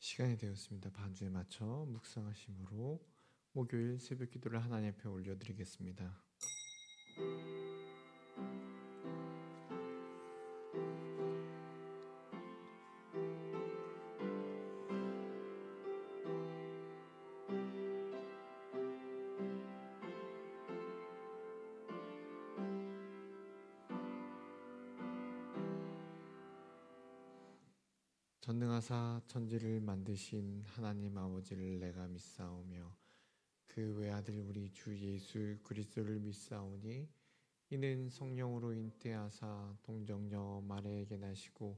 시간이 되었습니다. 반주에 맞춰 묵상하심으로 목요일 새벽 기도를 하나님 앞에 올려드리겠습니다. 전능하사 천지를 만드신 하나님 아버지를 내가 믿사오며 그 외아들 우리 주 예수 그리스도를 믿사오니 이는 성령으로 잉태하사 동정녀 마리아에게 나시고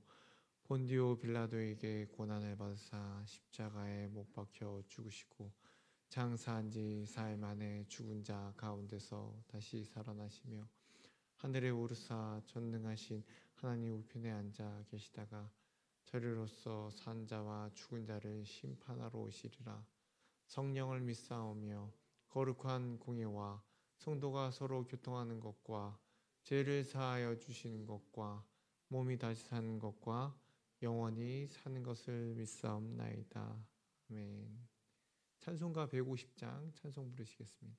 본디오 빌라도에게 고난을 받으사 십자가에 못 박혀 죽으시고 장사한 지 사흘 만에 죽은 자 가운데서 다시 살아나시며 하늘에 오르사 전능하신 하나님 우편에 앉아 계시다가 저리로서 산 자와 죽은 자를 심판하러 오시리라. 성령을 믿사오며 거룩한 공예와 성도가 서로 교통하는 것과 죄를 사하여 주시는 것과 몸이 다시 사는 것과 영원히 사는 것을 믿사옵나이다. 아멘. 찬송가 150장 찬송 부르시겠습니다.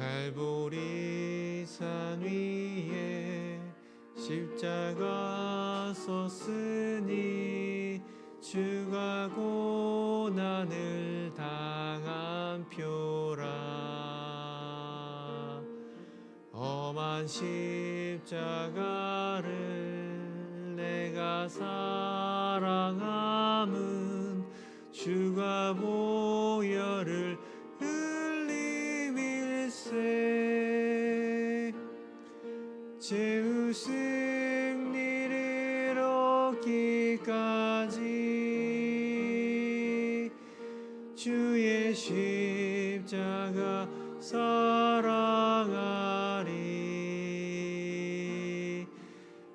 갈보리 산 위에 십자가 섰으니 주가 고난을 당한 표라. 험한 십자가를 내가 사랑함은 주가 보혈을 죄의 승리를 얻기까지 주의 십자가 사랑하리.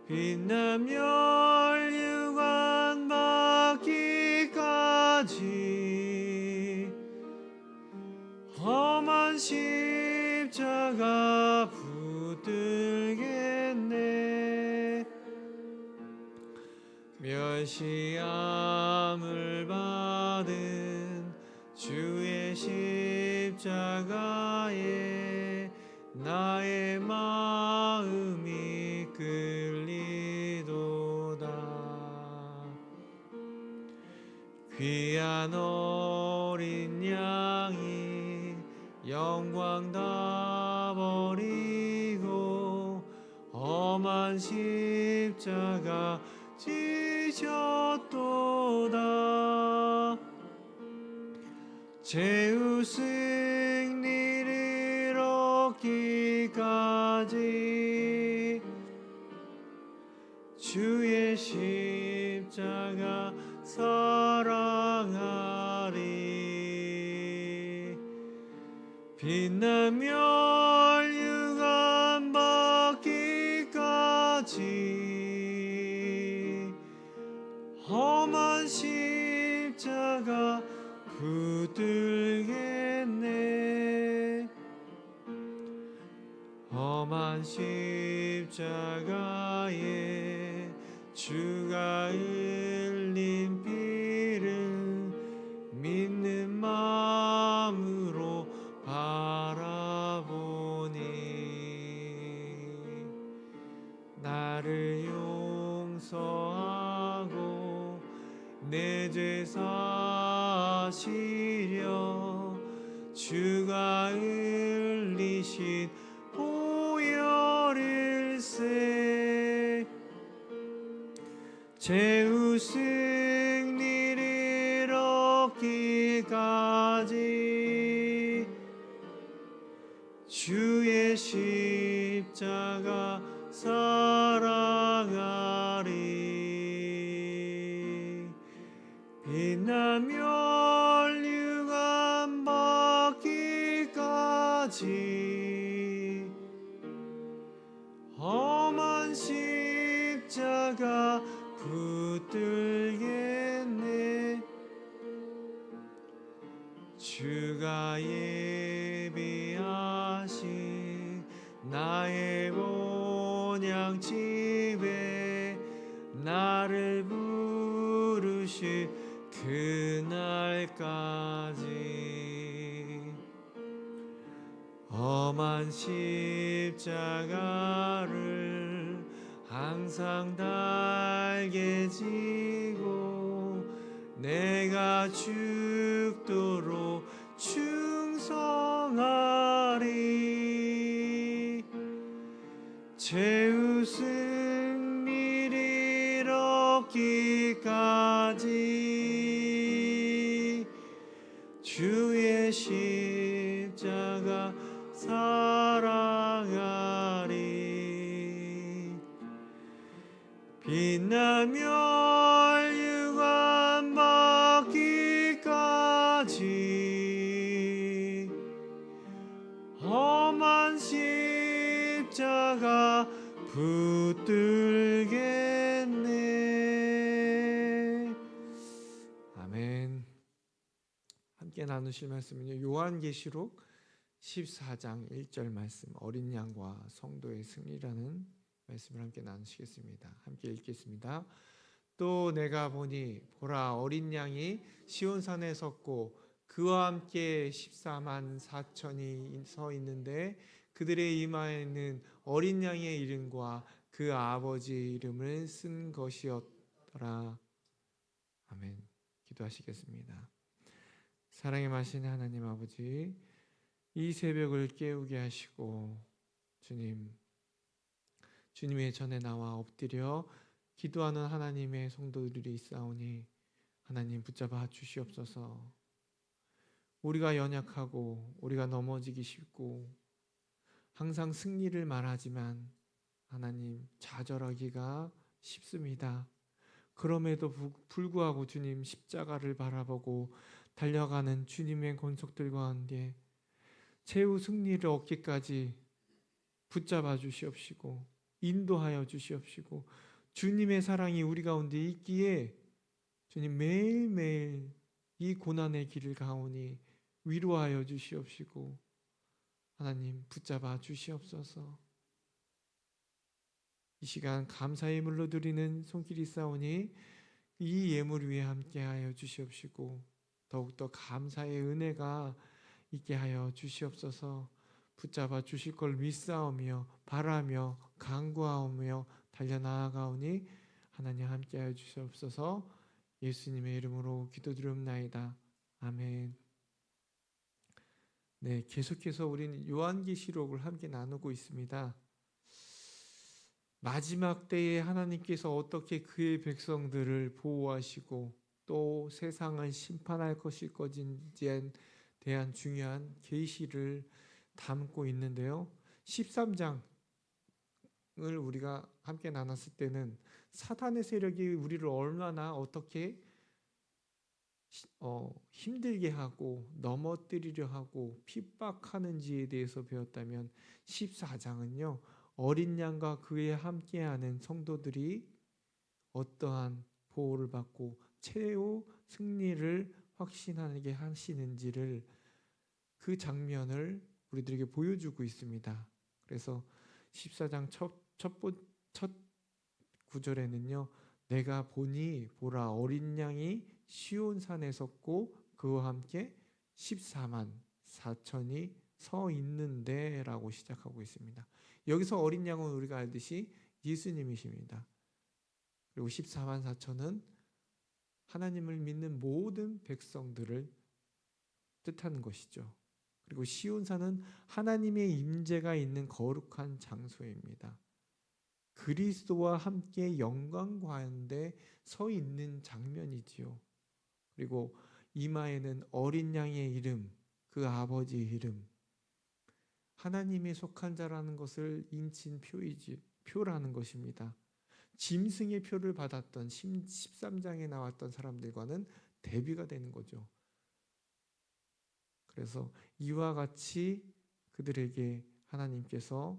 빛나며 멸류관 받기까지 험한 십자가 붙들겠네. 멸시함을 받은 주의 십자가에 나의 마음이 끌리도다. 귀한 어린 양이 영광 다 버리고 험한 십자가 지셨도다. 죄의 승리를 얻기까지 주의 십자가 사랑하리. 빛나며 멸류관 받기까지 험한 십자가 붙들겠네. 험한 십자가에 주가 흘린 피를 믿는 마음으로 바라보니 나를 용서하고 내 죄 사시려 주가 흘리신 보혈일세. 죄의 승리를 얻기까지 주의 십자가 사랑하리. 빛나며 멸류관 받기까지 험한 십자가 붙들겠네. 주가 예비하신 나의 본향 집에 나를 부르실 그날까지 험한 십자가를 항상 달게 지고 내가 죽도록 충성하리. 최후 승리를 얻기까지 주의 십자가 사랑하리. 빛나며 유관 받기까지 험한 십자가 붙들겠네. 아멘. 함께 나누실 말씀은요, 요한계시록 14장 1절 말씀, 어린 양과 성도의 승리라는 말씀을 함께 나누시겠습니다. 함께 읽겠습니다. 또 내가 보니 보라, 어린 양이 시온산에 섰고 그와 함께 14만 4천이 서 있는데 그들의 이마에는 어린 양의 이름과 그 아버지 이름을 쓴 것이었더라. 아멘. 기도하시겠습니다. 사랑의 마신 하나님 아버지, 이 새벽을 깨우게 하시고 주님의 전에 나와 엎드려 기도하는 하나님의 성도들이 있사오니 하나님 붙잡아 주시옵소서. 우리가 연약하고 우리가 넘어지기 쉽고 항상 승리를 말하지만 하나님 좌절하기가 쉽습니다. 그럼에도 불구하고 주님 십자가를 바라보고 달려가는 주님의 권속들과 함께 최후 승리를 얻기까지 붙잡아 주시옵시고 인도하여 주시옵시고 주님의 사랑이 우리 가운데 있기에 주님 매일매일 이 고난의 길을 가오니 위로하여 주시옵시고 하나님 붙잡아 주시옵소서. 이 시간 감사의 물로 드리는 손길이 있사오니 이 예물 위에 함께하여 주시옵시고 더욱더 감사의 은혜가 있게 하여 주시옵소서. 붙잡아 주실 걸 믿사오며 바라며 간구하오며 달려나아가오니 하나님 함께하여 주시옵소서. 예수님의 이름으로 기도드리옵나이다. 아멘. 네, 계속해서 우리는 요한계시록을 함께 나누고 있습니다. 마지막 때에 하나님께서 어떻게 그의 백성들을 보호하시고 또 세상을 심판할 것일 것인지에 대한 중요한 계시를 담고 있는데요. 13장을 우리가 함께 나눴을 때는 사탄의 세력이 우리를 얼마나 어떻게 힘들게 하고 넘어뜨리려 하고 핍박하는지에 대해서 배웠다면 14장은요. 어린 양과 그에 함께하는 성도들이 어떠한 보호를 받고 최후 승리를 확신하게 하시는지를 그 장면을 우리들에게 보여주고 있습니다. 그래서 14장 첫 구절에는요. 내가 보니 보라 어린 양이 시온산에 섰고 그와 함께 14만 4천이 서 있는데 라고 시작하고 있습니다. 여기서 어린 양은 우리가 알듯이 예수님이십니다. 그리고 14만 4천은 하나님을 믿는 모든 백성들을 뜻하는 것이죠. 그리고 시온산은 하나님의 임재가 있는 거룩한 장소입니다. 그리스도와 함께 영광 가운데 서 있는 장면이지요. 그리고 이마에는 어린 양의 이름, 그 아버지의 이름, 하나님에 속한 자라는 것을 인친 표라는 것입니다. 짐승의 표를 받았던 13장에 나왔던 사람들과는 대비가 되는 거죠. 그래서 이와 같이 그들에게 하나님께서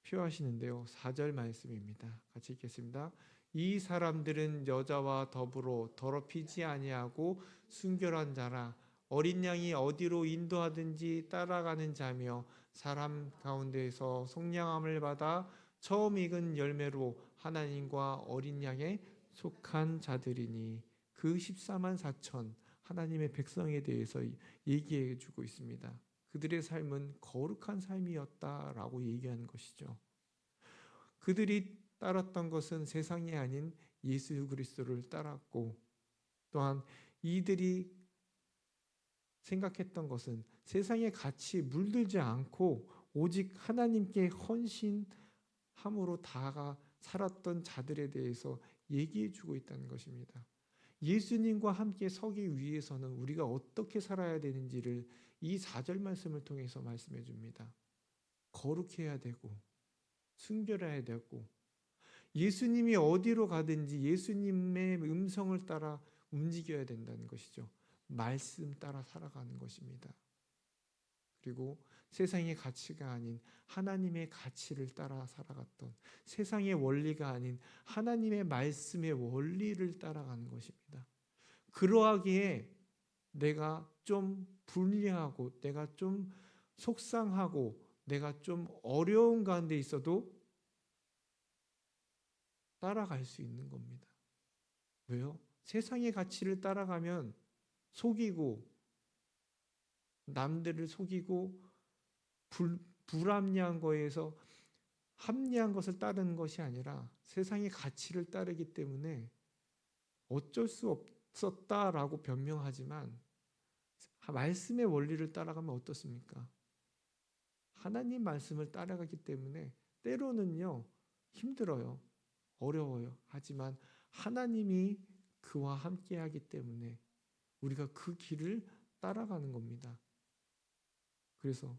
표하시는데요. 4절 말씀입니다. 같이 읽겠습니다. 이 사람들은 여자와 더불어 더럽히지 아니하고 순결한 자라 어린 양이 어디로 인도하든지 따라가는 자며 사람 가운데에서 속량함을 받아 처음 익은 열매로 하나님과 어린 양에 속한 자들이니 그 14만 4천 하나님의 백성에 대해서 얘기해 주고 있습니다. 그들의 삶은 거룩한 삶이었다라고 얘기하는 것이죠. 그들이 따랐던 것은 세상이 아닌 예수 그리스도를 따랐고, 또한 이들이 생각했던 것은 세상의 가치에 물들지 않고 오직 하나님께 헌신함으로 다가 살았던 자들에 대해서 얘기해 주고 있다는 것입니다. 예수님과 함께 서기 위해서는 우리가 어떻게 살아야 되는지를 이 4절 말씀을 통해서 말씀해 줍니다. 거룩해야 되고 순결해야 되고, 예수님이 어디로 가든지 예수님의 음성을 따라 움직여야 된다는 것이죠. 말씀 따라 살아가는 것입니다. 그리고 세상의 가치가 아닌 하나님의 가치를 따라 살아갔던, 세상의 원리가 아닌 하나님의 말씀의 원리를 따라가는 것입니다. 그러하기에 내가 좀 불리하고 내가 좀 속상하고 내가 좀 어려운 가운데 있어도 따라갈 수 있는 겁니다. 왜요? 세상의 가치를 따라가면 속이고 남들을 속이고 불합리한 거에서 합리한 것을 따르는 것이 아니라 세상의 가치를 따르기 때문에 어쩔 수 없었다라고 변명하지만 말씀의 원리를 따라가면 어떻습니까? 하나님 말씀을 따라가기 때문에 때로는요 힘들어요. 어려워요. 하지만 하나님이 그와 함께 하기 때문에 우리가 그 길을 따라가는 겁니다. 그래서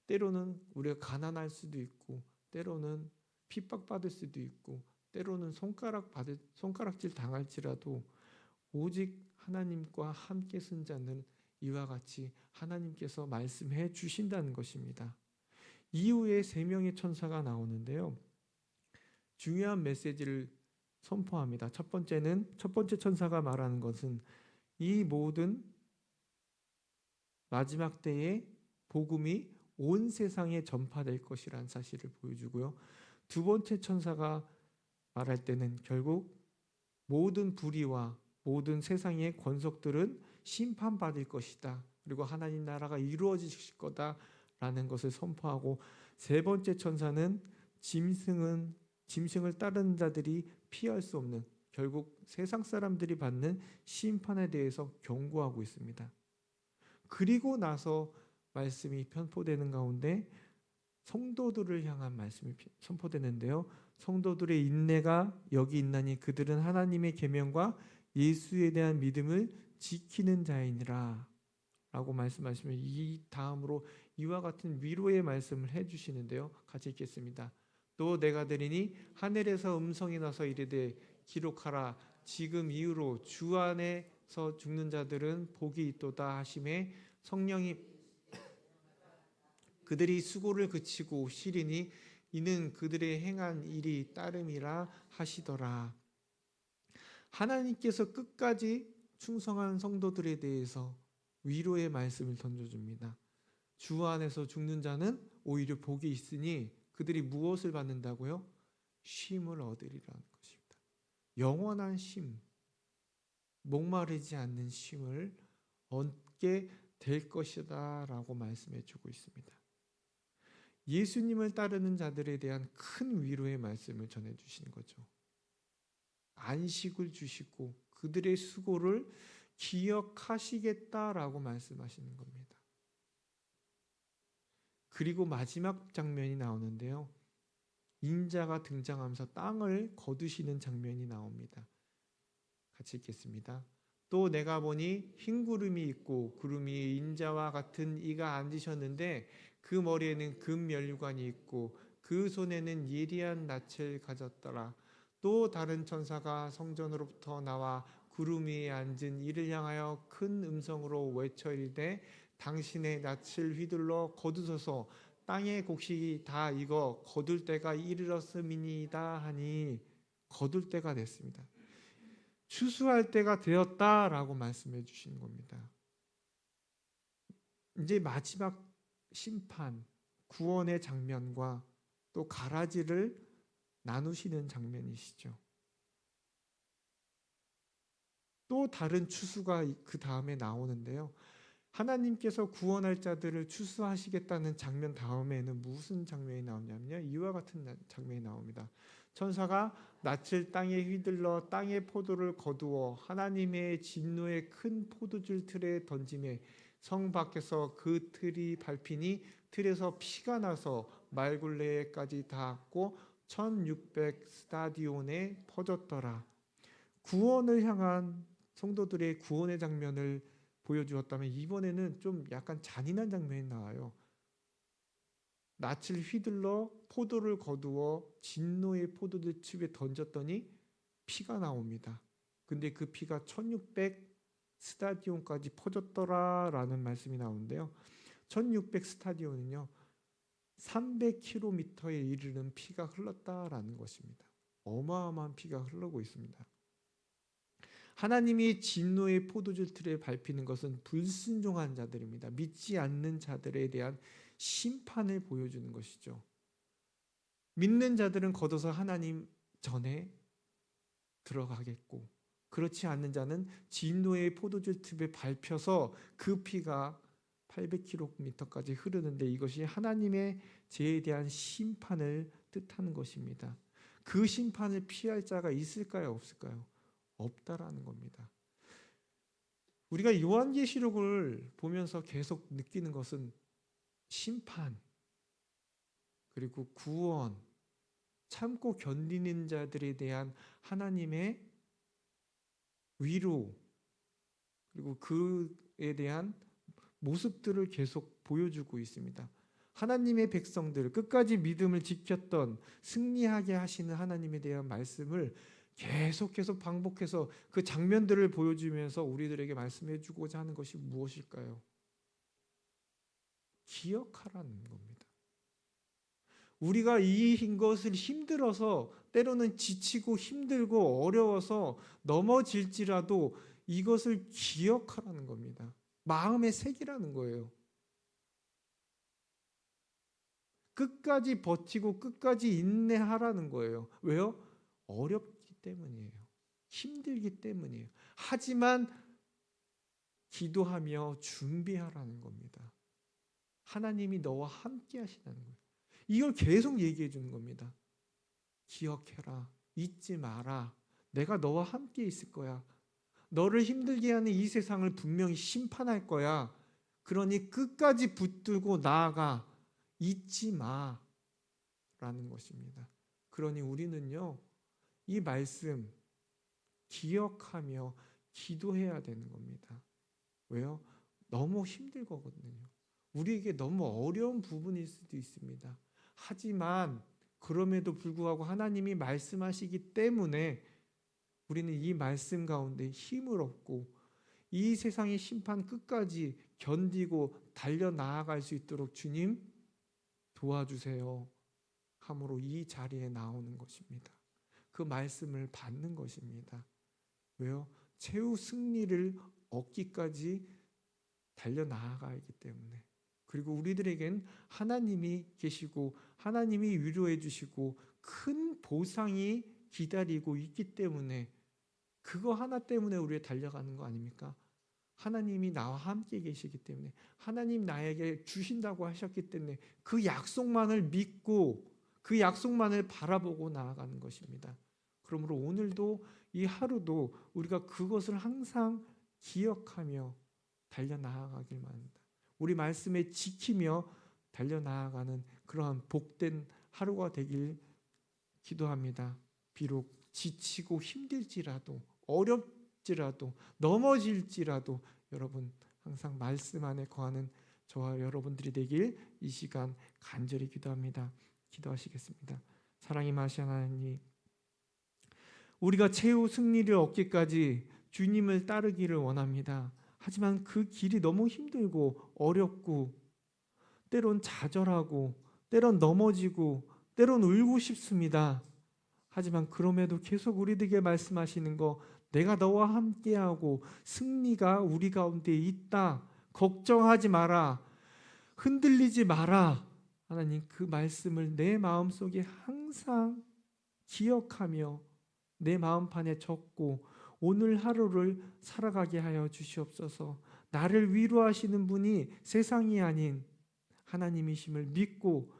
때로는 우리가 가난할 수도 있고, 때로는 핍박받을 수도 있고, 때로는 손가락질 당할지라도 오직 하나님과 함께 쓴 자는 이와 같이 하나님께서 말씀해 주신다는 것입니다. 이후에 3명의 천사가 나오는데요. 중요한 메시지를 선포합니다. 첫 번째 천사가 말하는 것은 이 모든 마지막 때에 복음이 온 세상에 전파될 것이라는 사실을 보여주고요. 두 번째 천사가 말할 때는 결국 모든 불의와 모든 세상의 권속들은 심판받을 것이다. 그리고 하나님 나라가 이루어질 거다라는 것을 선포하고, 세 번째 천사는 짐승을 따르는 자들이 피할 수 없는 결국 세상 사람들이 받는 심판에 대해서 경고하고 있습니다. 그리고 나서 말씀이 편포되는 가운데 성도들을 향한 말씀이 선포되는데요. 성도들의 인내가 여기 있나니 그들은 하나님의 계명과 예수에 대한 믿음을 지키는 자이니라 라고 말씀하시면, 이 다음으로 이와 같은 위로의 말씀을 해주시는데요. 같이 읽겠습니다. 또 내가 들으니 하늘에서 음성이 나서 이르되 기록하라. 지금 이후로 주 안에서 죽는 자들은 복이 있도다 하심에 성령이 그들이 수고를 그치고 쉬리니 이는 그들의 행한 일이 따름이라 하시더라. 하나님께서 끝까지 충성한 성도들에 대해서 위로의 말씀을 던져줍니다. 주 안에서 죽는 자는 오히려 복이 있으니 그들이 무엇을 받는다고요? 쉼을 얻으리라는 것입니다. 영원한 쉼, 목마르지 않는 쉼을 얻게 될 것이다 라고 말씀해 주고 있습니다. 예수님을 따르는 자들에 대한 큰 위로의 말씀을 전해 주시는 거죠. 안식을 주시고 그들의 수고를 기억하시겠다라고 말씀하시는 겁니다. 그리고 마지막 장면이 나오는데요. 인자가 등장하면서 땅을 거두시는 장면이 나옵니다. 같이 읽겠습니다. 또 내가 보니 흰 구름이 있고 구름 위에 인자와 같은 이가 앉으셨는데 그 머리에는 금 면류관이 있고 그 손에는 예리한 낯을 가졌더라. 또 다른 천사가 성전으로부터 나와 구름 위에 앉은 이를 향하여 큰 음성으로 외쳐 이르되 당신의 낯을 휘둘러 거두소서. 땅의 곡식이 다 익어 거둘 때가 이르렀음이니이다 하니, 거둘 때가 됐습니다. 추수할 때가 되었다라고 말씀해 주시는 겁니다. 이제 마지막 심판, 구원의 장면과 또 가라지를 나누시는 장면이시죠. 또 다른 추수가 그 다음에 나오는데요. 하나님께서 구원할 자들을 추수하시겠다는 장면 다음에는 무슨 장면이 나오냐면요. 이와 같은 장면이 나옵니다. 천사가 낯을 땅에 휘둘러 땅의 포도를 거두어 하나님의 진노의 큰 포도줄 틀에 던지매 성 밖에서 그 틀이 밟히니 틀에서 피가 나서 말굴레까지 닿았고 1600 스타디온에 퍼졌더라. 구원을 향한 성도들의 구원의 장면을 보여주었다면 이번에는 좀 약간 잔인한 장면이 나와요. 낯을 휘둘러 포도를 거두어 진노의 포도들 칩에 던졌더니 피가 나옵니다. 근데 그 피가 1600 스타디온까지 퍼졌더라라는 말씀이 나오는데요. 1600 스타디온은요. 300km에 이르는 피가 흘렀다라는 것입니다. 어마어마한 피가 흐르고 있습니다. 하나님이 진노의 포도주 틀에 밟히는 것은 불순종한 자들입니다. 믿지 않는 자들에 대한 심판을 보여주는 것이죠. 믿는 자들은 걷어서 하나님 전에 들어가겠고 그렇지 않는 자는 진노의 포도주 틀에 밟혀서 그 피가 800km까지 흐르는데 이것이 하나님의 죄에 대한 심판을 뜻하는 것입니다. 그 심판을 피할 자가 있을까요? 없을까요? 없다라는 겁니다. 우리가 요한계시록을 보면서 계속 느끼는 것은 심판, 그리고 구원, 참고 견디는 자들에 대한 하나님의 위로, 그리고 그에 대한 모습들을 계속 보여주고 있습니다. 하나님의 백성들, 끝까지 믿음을 지켰던 승리하게 하시는 하나님에 대한 말씀을 계속 반복해서 그 장면들을 보여주면서 우리들에게 말씀해 주고자 하는 것이 무엇일까요? 기억하라는 겁니다. 우리가 이 것을 힘들어서 때로는 지치고 힘들고 어려워서 넘어질지라도 이것을 기억하라는 겁니다. 마음에 새기라는 거예요. 끝까지 버티고 끝까지 인내하라는 거예요. 왜요? 어렵기 때문이에요. 힘들기 때문이에요. 하지만 기도하며 준비하라는 겁니다. 하나님이 너와 함께 하시다는 거예요. 이걸 계속 얘기해 주는 겁니다. 기억해라. 잊지 마라. 내가 너와 함께 있을 거야. 너를 힘들게 하는 이 세상을 분명히 심판할 거야. 그러니 끝까지 붙들고 나아가. 잊지 마. 라는 것입니다. 그러니 우리는요. 이 말씀 기억하며 기도해야 되는 겁니다. 왜요? 너무 힘들 거거든요. 우리에게 너무 어려운 부분일 수도 있습니다. 하지만 그럼에도 불구하고 하나님이 말씀하시기 때문에 우리는 이 말씀 가운데 힘을 얻고 이 세상의 심판 끝까지 견디고 달려나아갈 수 있도록 주님 도와주세요 함으로 이 자리에 나오는 것입니다. 그 말씀을 받는 것입니다. 왜요? 최후 승리를 얻기까지 달려나아가기 때문에. 그리고 우리들에겐 하나님이 계시고 하나님이 위로해 주시고 큰 보상이 기다리고 있기 때문에 그거 하나 때문에 우리가 달려가는 거 아닙니까? 하나님이 나와 함께 계시기 때문에 하나님 나에게 주신다고 하셨기 때문에 그 약속만을 믿고 그 약속만을 바라보고 나아가는 것입니다. 그러므로 오늘도 이 하루도 우리가 그것을 항상 기억하며 달려나아가길 바랍니다. 우리 말씀에 지키며 달려나아가는 그러한 복된 하루가 되길 기도합니다. 비록 지치고 힘들지라도 어렵지라도 넘어질지라도 여러분 항상 말씀 안에 거하는 저와 여러분들이 되길 이 시간 간절히 기도합니다. 기도하시겠습니다. 사랑이 마신 하나님, 우리가 최후 승리를 얻기까지 주님을 따르기를 원합니다. 하지만 그 길이 너무 힘들고 어렵고 때론 좌절하고 때론 넘어지고 때론 울고 싶습니다. 하지만 그럼에도 계속 우리들에게 말씀하시는 거 내가 너와 함께하고 승리가 우리 가운데 있다. 걱정하지 마라. 흔들리지 마라. 하나님, 그 말씀을 내 마음속에 항상 기억하며 내 마음판에 적고 오늘 하루를 살아가게 하여 주시옵소서. 나를 위로하시는 분이 세상이 아닌 하나님이심을 믿고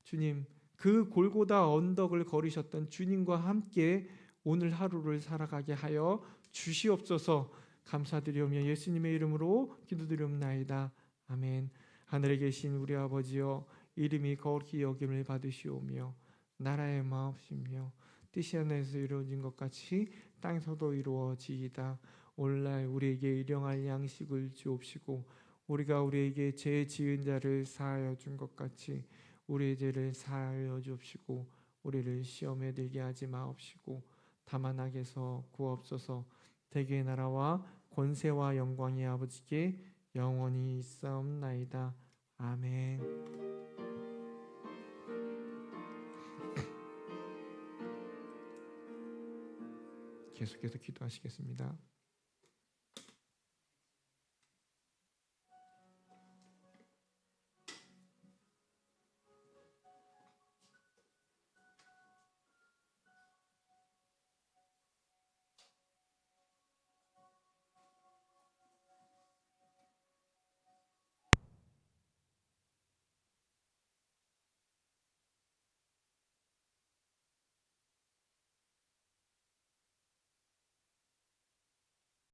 주님, 그 골고다 언덕을 걸으셨던 주님과 함께 오늘 하루를 살아가게 하여 주시옵소서. 감사드리오며 예수님의 이름으로 기도드리옵나이다. 아멘. 하늘에 계신 우리 아버지여, 이름이 거룩히 여김을 받으시오며 나라의 마옵시며 뜻이 하늘에서 이루어진 것 같이 땅에서도 이루어지이다. 오늘날 우리에게 일용할 양식을 주옵시고 우리가 우리에게 죄 지은 자를 사하여 준 것 같이 우리의 죄를 사하여 주옵시고 우리를 시험에 들게 하지 마옵시고 다만 악에서 구하옵소서. 대개의 나라와 권세와 영광이 아버지께 영원히 있사옵나이다. 아멘. 계속해서 기도하시겠습니다.